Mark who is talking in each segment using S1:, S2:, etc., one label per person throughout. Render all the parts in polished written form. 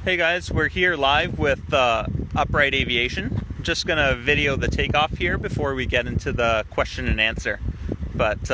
S1: Hey guys, we're here live with Upright Aviation. Just gonna video the takeoff here before we get into the question and answer. But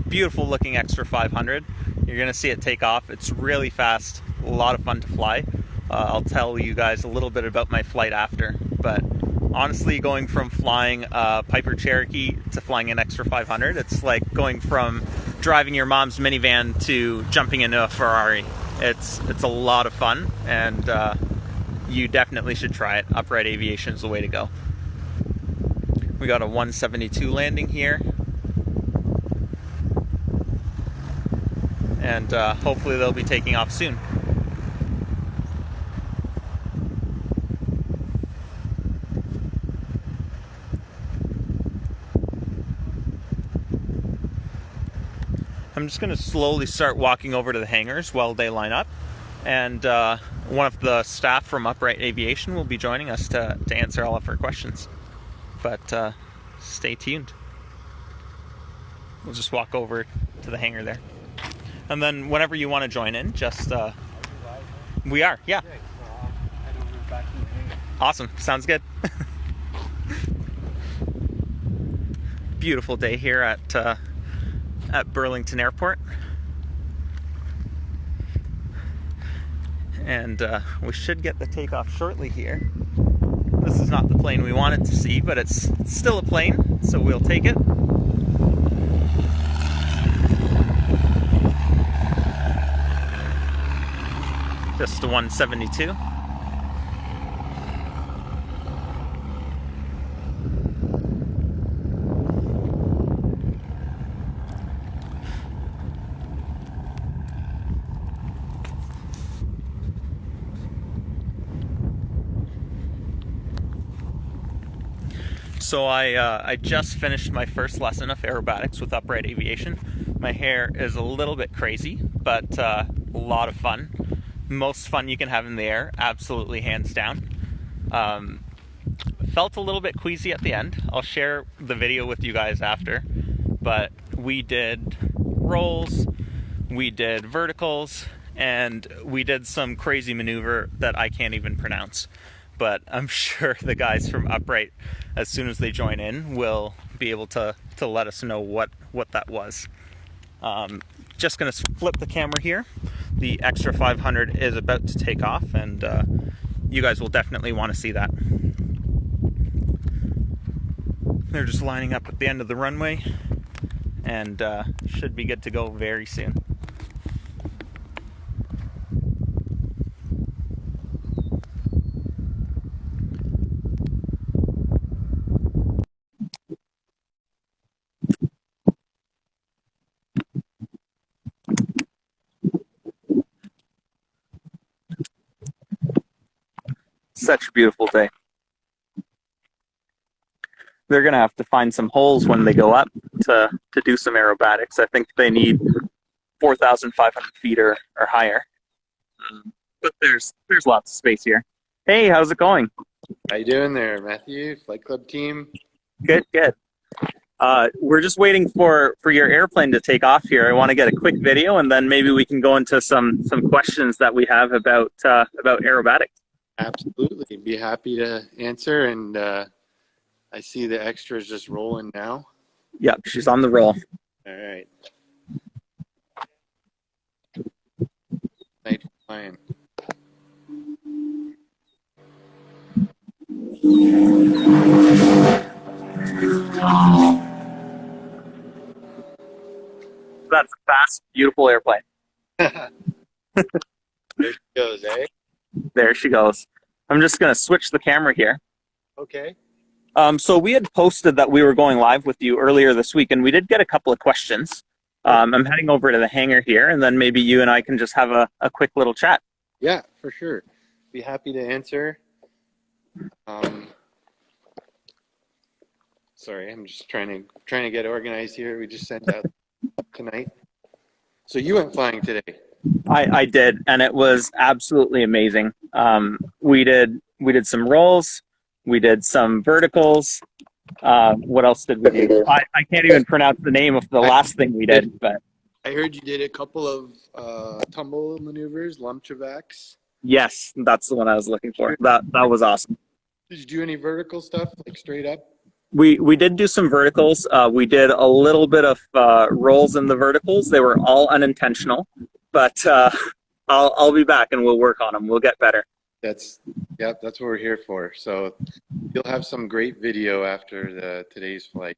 S1: beautiful looking extra 500. You're gonna see it take off. It's really fast, a lot of fun to fly. I'll tell you guys a little bit about my flight after. But honestly, going from flying a Piper Cherokee to flying an extra 500, it's like going from driving your mom's minivan to jumping into a Ferrari. It's a lot of fun, and you definitely should try it. Upright Aviation is the way to go. We got a 172 landing here, and hopefully they'll be taking off soon. I'm just going to slowly start walking over to the hangars while they line up, and one of the staff from Upright Aviation will be joining us to answer all of our questions. But stay tuned. We'll just walk over to the hangar there. And then whenever you want to join in, just... We are, yeah. Awesome, sounds good. Beautiful day here at Burlington Airport, and we should get the takeoff shortly here. This is not the plane we wanted to see, but it's still a plane, so we'll take it. Just a 172. So I just finished my first lesson of aerobatics with Upright Aviation. My hair is a little bit crazy, but a lot of fun. Most fun you can have in the air, absolutely hands down. Felt a little bit queasy at the end. I'll share the video with you guys after. But we did rolls, we did verticals, and we did some crazy maneuver that I can't even pronounce. But I'm sure the guys from Upright, as soon as they join in, will be able to let us know what that was. Just going to flip the camera here. The extra 500 is about to take off, and you guys will definitely want to see that. They're just lining up at the end of the runway, and should be good to go very soon. Such a beautiful day. They're going to have to find some holes when they go up to do some aerobatics. I think they need 4,500 feet or higher. But there's lots of space here. Hey, how's it going?
S2: How you doing there, Matthew? Flight Club team?
S1: Good, good. We're just waiting for your airplane to take off here. I want to get a quick video, and then maybe we can go into some questions that we have about aerobatics.
S2: Absolutely. Be happy to answer. And I see the extras just rolling now.
S1: Yep, she's on the roll.
S2: All right. Night flying.
S1: That's a fast, beautiful airplane.
S2: There she goes, eh?
S1: There she goes. I'm just going to switch the camera here.
S2: Okay.
S1: So we had posted that we were going live with you earlier this week, and we did get a couple of questions. I'm heading over to the hangar here, and then maybe you and I can just have a quick little chat.
S2: Yeah, for sure. Be happy to answer. Sorry, I'm just trying to get organized here. We just sent out tonight. So you went flying today.
S1: I did, and it was absolutely amazing. We did some rolls, we did some verticals. What else did we do? I can't even pronounce the name of the last thing we did, but
S2: I heard you did a couple of tumble maneuvers, Lumchavacs.
S1: Yes, that's the one I was looking for. That was awesome.
S2: Did you do any vertical stuff, like straight up?
S1: We did do some verticals. We did a little bit of rolls in the verticals. They were all unintentional, but I'll be back and we'll work on them. We'll get better.
S2: That's yeah, that's what we're here for. So you'll have some great video after today's flight.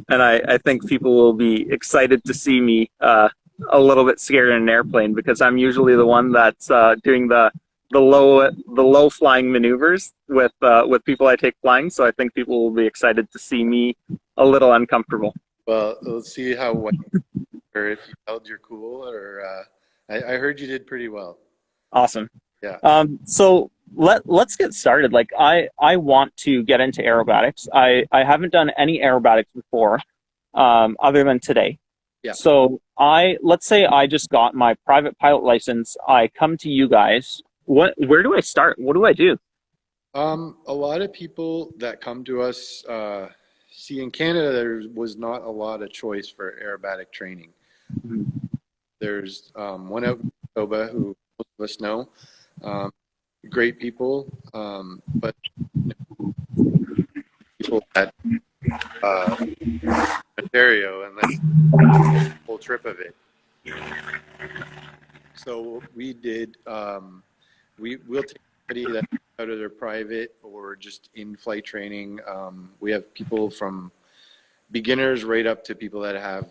S1: And I think people will be excited to see me a little bit scared in an airplane because I'm usually the one that's doing the low flying maneuvers with people I take flying. So I think people will be excited to see me a little uncomfortable.
S2: Well, let's see how well, or if you held your cool, or I heard you did pretty well.
S1: Awesome.
S2: Yeah.
S1: So let's get started. Like I want to get into aerobatics. I haven't done any aerobatics before, other than today.
S2: Yeah.
S1: So let's say I just got my private pilot license. I come to you guys. Where do I start? What do I do?
S2: A lot of people that come to us, see, in Canada, there was not a lot of choice for aerobatic training.
S1: Mhm.
S2: There's one out in Manitoba who most of us know. Great people, but people at Ontario, and that's the whole trip of it. So what we did, we'll take somebody that's out of their private or just in-flight training. We have people from beginners right up to people that have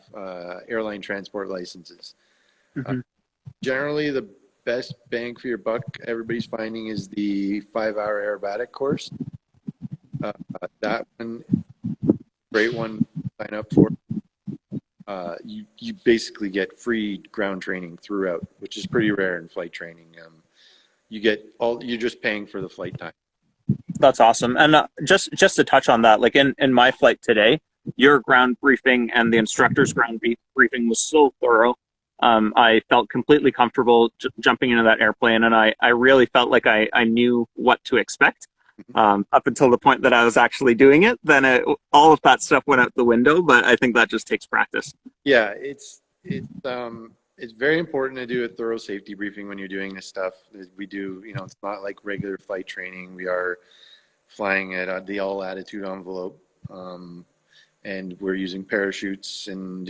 S2: airline transport licenses.
S1: Mhm.
S2: Generally, the best bang for your buck everybody's finding is the 5-hour aerobatic course. That one, great one to sign up for. You basically get free ground training throughout, which is pretty rare in flight training. You're just paying for the flight time.
S1: That's awesome. And just to touch on that, like in my flight today, your ground briefing and the instructor's ground briefing was so thorough. I felt completely comfortable jumping into that airplane, and I really felt like I knew what to expect. Up until the point that I was actually doing it, then all of that stuff went out the window. But I think that just takes practice.
S2: Yeah, it's very important to do a thorough safety briefing when you're doing this stuff. We do, it's not like regular flight training. We are flying at the all attitude envelope, and we're using parachutes, and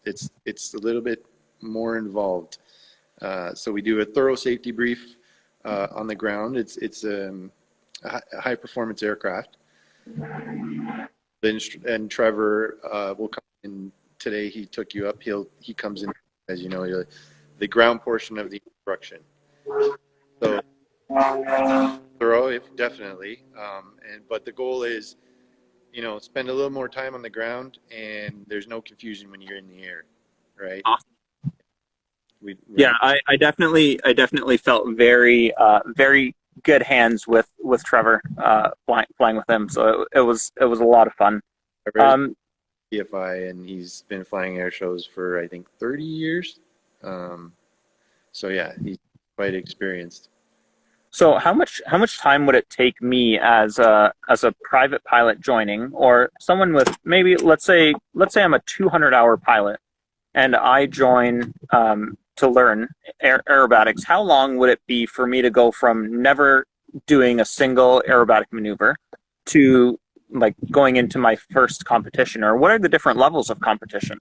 S2: it's a little bit more involved. So we do a thorough safety brief on the ground. It's a high performance aircraft. And Trevor will come in today. He took you up. He comes in, as you know, the ground portion of the instruction. So thorough, if definitely. But the goal is, spend a little more time on the ground, and there's no confusion when you're in the air, right?
S1: Awesome. Yeah, I definitely felt very very good hands with Trevor flying with him. So it was a lot of fun.
S2: PFI, and he's been flying air shows for I think 30 years. So yeah, he's quite experienced.
S1: So how much time would it take me as a private pilot joining, or someone with maybe let's say I'm a 200-hour pilot and I join to learn aerobatics? How long would it be for me to go from never doing a single aerobatic maneuver to like going into my first competition? Or what are the different levels of competition?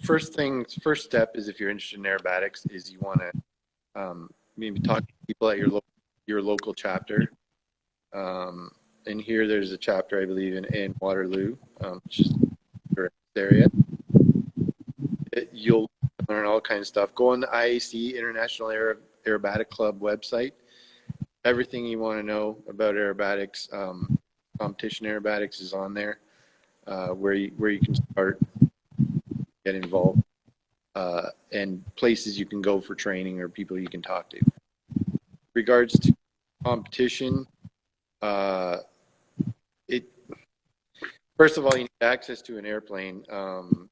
S2: First step is, if you're interested in aerobatics, is you want to maybe talk to people at your local chapter. And here there's a chapter, I believe, in Waterloo, which is the area. You'll learn all kinds of stuff. Go on the IAC, International Aerobatic Club website. Everything you want to know about aerobatics, competition aerobatics is on there, where you can start, get involved, and places you can go for training or people you can talk to. Regards to competition, first of all, you need access to an airplane, and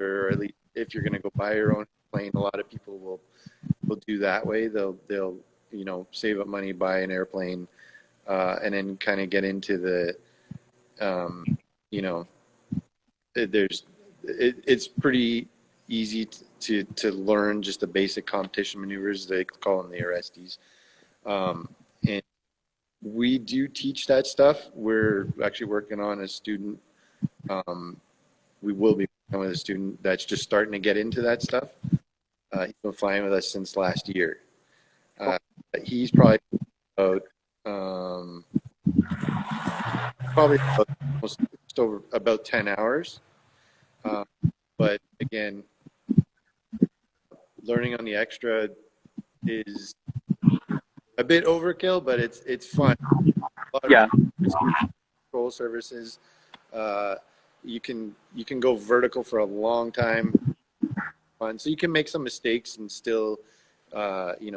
S2: or at least if you're going to go buy your own plane, a lot of people will do that way. They'll save up money, buy an airplane, and then kind of get into the there's it's pretty easy to learn just the basic competition maneuvers. They call them the RSDs. And we do teach that stuff. We're actually working on a student. We will be working with a student that's just starting to get into that stuff. He's been flying with us since last year. He's probably about almost just over about 10 hours. But again, learning on the extra is a bit overkill, but it's fun.
S1: Yeah.
S2: Control services. You can go vertical for a long time. Fun. So you can make some mistakes and still,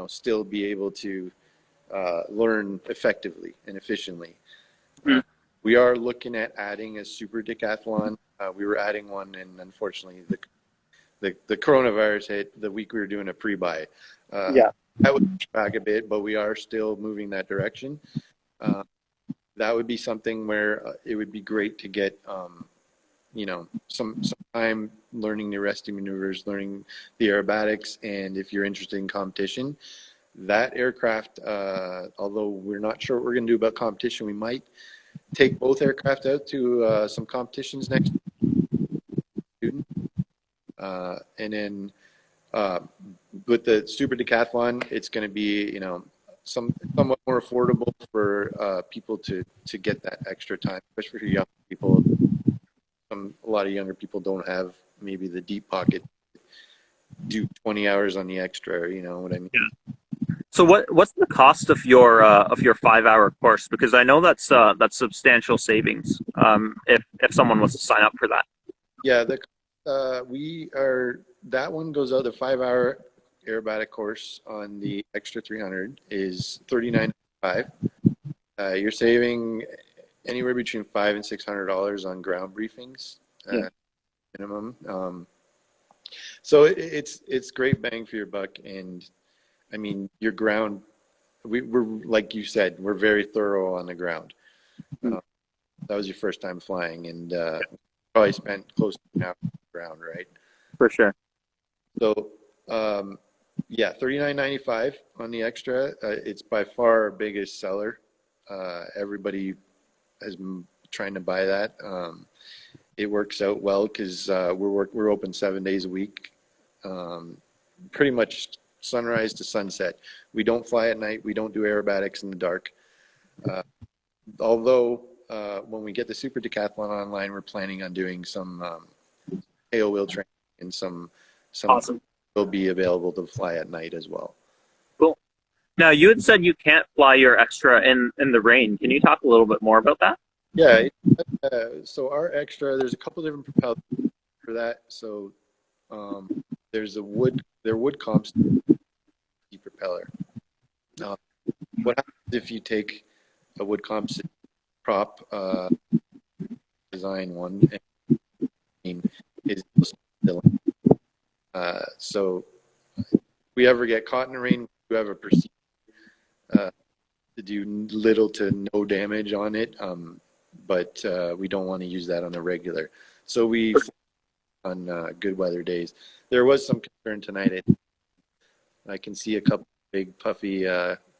S2: still be able to learn effectively and efficiently. We are looking at adding a super decathlon. We were adding one, and unfortunately, the coronavirus hit the week we were doing a pre-buy. That would push back a bit, but we are still moving that direction. That would be something where it would be great to get, some time learning the resting maneuvers, learning the aerobatics, and if you're interested in competition, that aircraft, although we're not sure what we're going to do about competition, we might take both aircraft out to some competitions next year. And then with the super decathlon, it's going to be, somewhat more affordable for people to get that extra time, especially for young people. A lot of younger people don't have maybe the deep pocket to do 20 hours on the extra, you know what I mean?
S1: Yeah. So what's the cost of your 5-hour course? Because I know that's substantial savings if someone wants to sign up for that.
S2: Yeah, that one goes out. The 5-hour aerobatic course on the extra 300 is $39.95. You're saving anywhere between $500 and $600 on ground briefings minimum. So it's great bang for your buck, and I mean your ground. We're like you said, we're very thorough on the ground. That was your first time flying, and probably spent close to an hour on the ground, right?
S1: For sure.
S2: So $39.95 on the extra. It's by far our biggest seller. Everybody has been trying to buy that. It works out well because we're open 7 days a week, pretty much sunrise to sunset. We don't fly at night. We don't do aerobatics in the dark. Although when we get the super decathlon online, we're planning on doing some tail wheel training and some
S1: Awesome.
S2: will be available to fly at night as well.
S1: Cool. Now, you had said you can't fly your extra in the rain. Can you talk a little bit more about that?
S2: Yeah. So our extra, there's a couple different propellers for that. So there's wood comps propeller. What happens if you take a wood composite prop design one and is so if we ever get caught in the rain, we have a procedure to do little to no damage on it, but we don't want to use that on the regular. So we on good weather days. There was some concern tonight. I can see a couple big puffy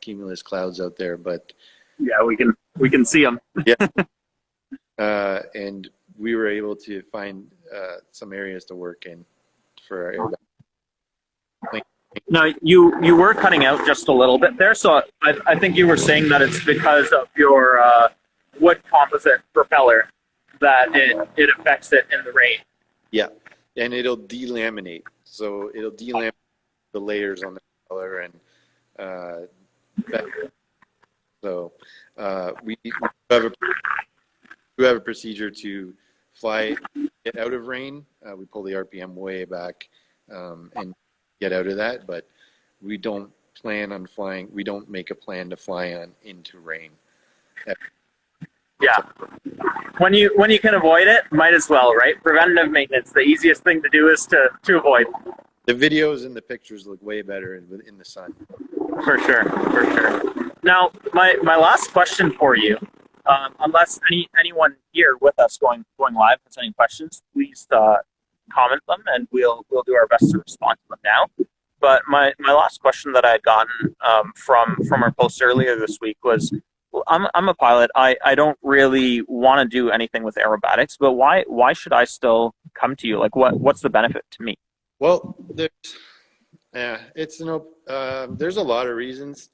S2: cumulus clouds out there, but
S1: yeah, we can see them.
S2: Yeah, and we were able to find some areas to work in for our air.
S1: Now, you were cutting out just a little bit there, so I think you were saying that it's because of your wood composite propeller that it affects it in the rain.
S2: Yeah, and it'll delaminate. So it'll delaminate the layers on the propeller, and we have a procedure to fly, get out of rain. We pull the RPM way back and get out of that, but we don't plan on flying. We don't make a plan to fly into rain.
S1: Yeah, when you can avoid it, might as well, right? Preventative maintenance. The easiest thing to do is to avoid.
S2: The videos and the pictures look way better in the sun.
S1: For sure. Now, my last question for you, unless anyone here with us going live has any questions, please comment them, and we'll do our best to respond to them now. But my last question that I had gotten from our post earlier this week was, I'm a pilot. I don't really want to do anything with aerobatics, but why should I still come to you? Like, what's the benefit to me?
S2: Well, there's a lot of reasons.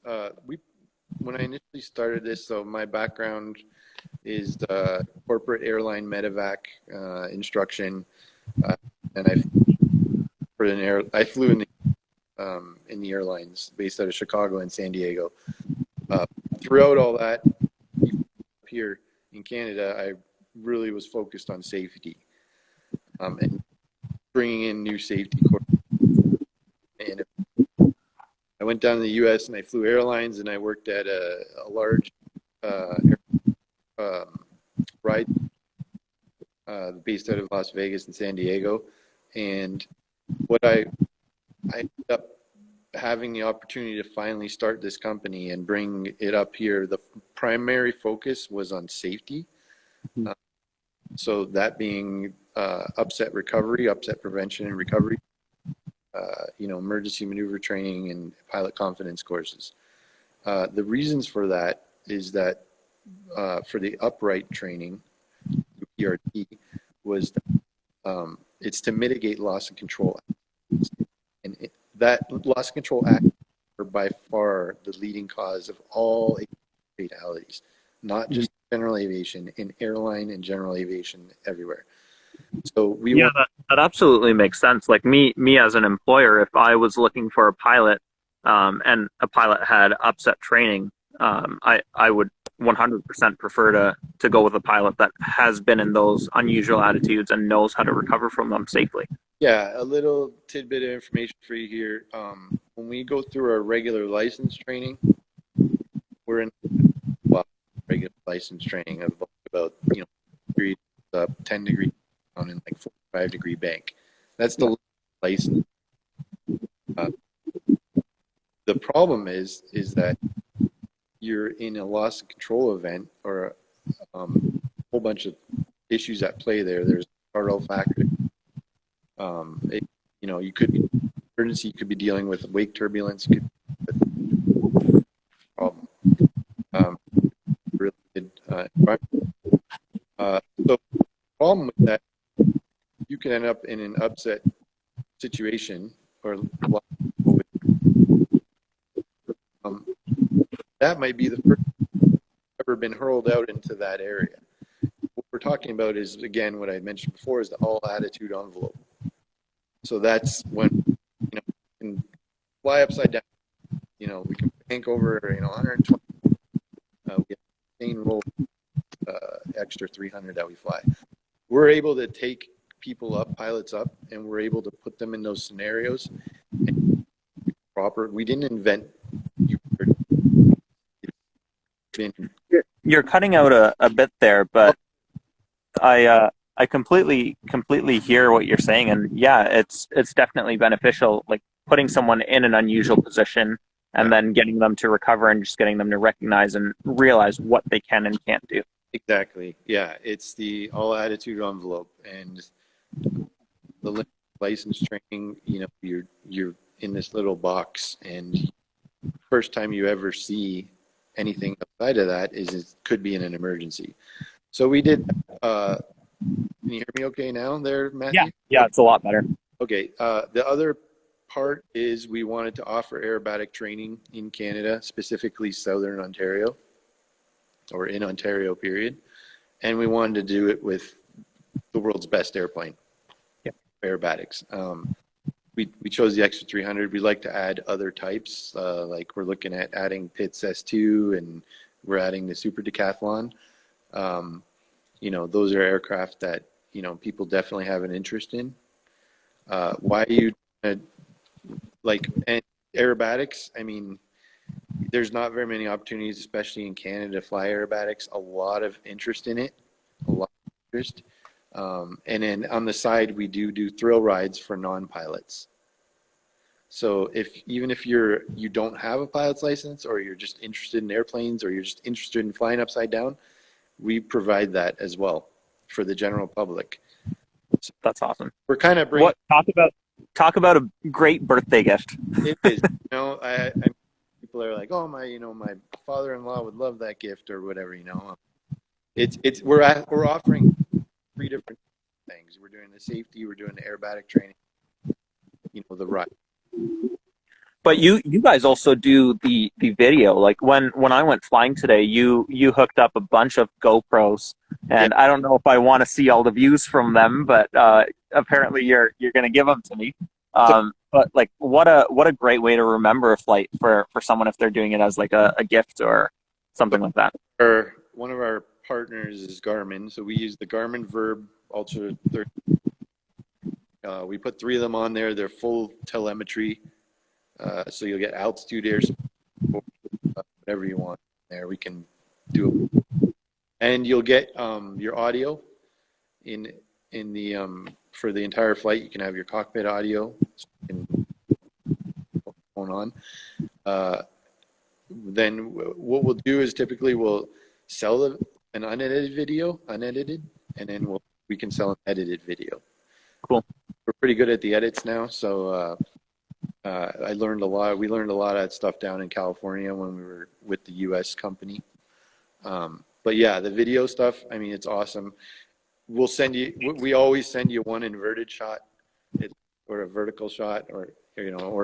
S2: When I initially started this, so my background is corporate airline medevac instruction, and I flew in the airlines based out of Chicago and San Diego. Throughout all that, here in Canada, I really was focused on safety and bringing in new safety courses. And I went down to the U.S. and I flew airlines, and I worked at a large ride based out of Las Vegas and San Diego. And what I ended up having the opportunity to finally start this company and bring it up here, the primary focus was on safety. So that being upset recovery, upset prevention and recovery, emergency maneuver training and pilot confidence courses. The reasons for that is that for the upright training, PRT, was it's to mitigate loss of control. And that loss of control act are by far the leading cause of all fatalities, not just general aviation, in airline and general aviation everywhere. So
S1: that absolutely makes sense. Like me as an employer, if I was looking for a pilot, and a pilot had upset training, I would 100% prefer to go with a pilot that has been in those unusual attitudes and knows how to recover from them safely.
S2: Yeah, a little tidbit of information for you here. When we go through our regular license training, we're in regular license training of about 10 degrees down in like 45-degree bank. That's the license. The problem is that you're in a loss of control event or a whole bunch of issues at play there. There's startle factor. You could be emergency. You could be dealing with wake turbulence. Problem. Really good environment. So the problem with that, you can end up in an upset situation or that might be the first ever been hurled out into that area. What we're talking about is, again, what I mentioned before, is the all attitude envelope. So that's when we can fly upside down. We can bank over 120. We have main roll extra 300 that we fly. We're able to take people up, pilots up, and we're able to put them in those scenarios. We didn't invent.
S1: You're cutting out a bit there, but I completely hear what you're saying, and yeah, it's definitely beneficial. Like putting someone in an unusual position and then getting them to recover and just getting them to recognize and realize what they can and can't do.
S2: Exactly. Yeah, it's the all attitude envelope, and the license training. You're in this little box, and first time you ever see anything outside of that is it could be in an emergency. So we did. Can you hear me okay now there, Matthew?
S1: Yeah, it's a lot better.
S2: Okay. The other part is we wanted to offer aerobatic training in Canada, specifically Southern Ontario, or in Ontario, period. And we wanted to do it with the world's best airplane, aerobatics. We chose the extra 300. We'd like to add other types, like we're looking at adding Pitts S2, and we're adding the Super Decathlon. Those are aircraft that people definitely have an interest in. Why you like and aerobatics? I mean, there's not very many opportunities, especially in Canada, to fly aerobatics. A lot of interest in it, a lot of interest. And then on the side, we do thrill rides for non-pilots. So even if you don't have a pilot's license, or you're just interested in airplanes, or you're just interested in flying upside down, we provide that as well for the general public.
S1: That's awesome.
S2: We're kind of bringing.
S1: What talk about a great birthday gift.
S2: It is. People are like, oh my father-in-law would love that gift or whatever. We're offering 3 different things. We're doing the safety, we're doing the aerobatic training, the ride.
S1: But you guys also do the video. Like when I went flying today, you hooked up a bunch of GoPros, and I don't know if I want to see all the views from them, but apparently you're going to give them to me. But like what a great way to remember a flight for someone if they're doing it as like a gift or something like that.
S2: One of our partners is Garmin, so we use the Garmin Verb Ultra 30. We put 3 of them on there. They're full telemetry. So you'll get altitude, airspeed, whatever you want there. We can do it. And you'll get your audio in the for the entire flight. You can have your cockpit audio. So you can put the phone on. Then what we'll do is typically we'll sell an unedited video, and then we can sell an edited video.
S1: Cool.
S2: We're pretty good at the edits now, so I learned a lot. We learned a lot of that stuff down in California when we were with the U.S. company. But yeah, the video stuff, I mean, it's awesome. We always send you one inverted shot, or a vertical shot, or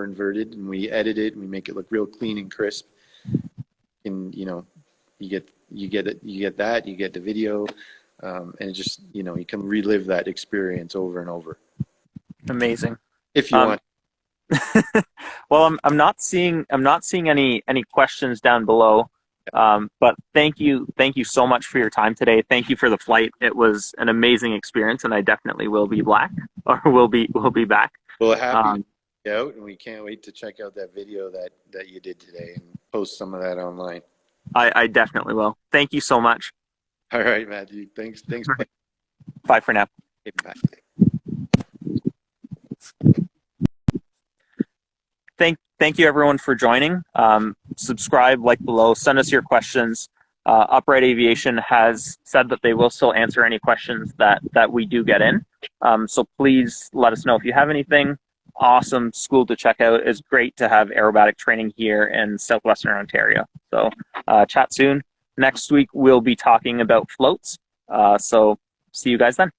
S2: inverted, and we edit it and we make it look real clean and crisp. And you get the video, and it just you can relive that experience over and over.
S1: Amazing.
S2: If you want.
S1: Well, I'm not seeing any questions down below. But thank you so much for your time today. Thank you for the flight. It was an amazing experience, and I definitely will be back. Well, happy to be out, and we can't wait to check out that video that you did today and post some of that online. I definitely will. Thank you so much.
S2: All right, Matthew. Thanks.
S1: Bye for now.
S2: Okay, bye.
S1: Thank you everyone for joining. Subscribe, like below, send us your questions. Upright Aviation has said that they will still answer any questions that we do get in. So please let us know if you have anything. Awesome school to check out. It's great to have aerobatic training here in Southwestern Ontario. So chat soon. Next week we'll be talking about floats. So see you guys then.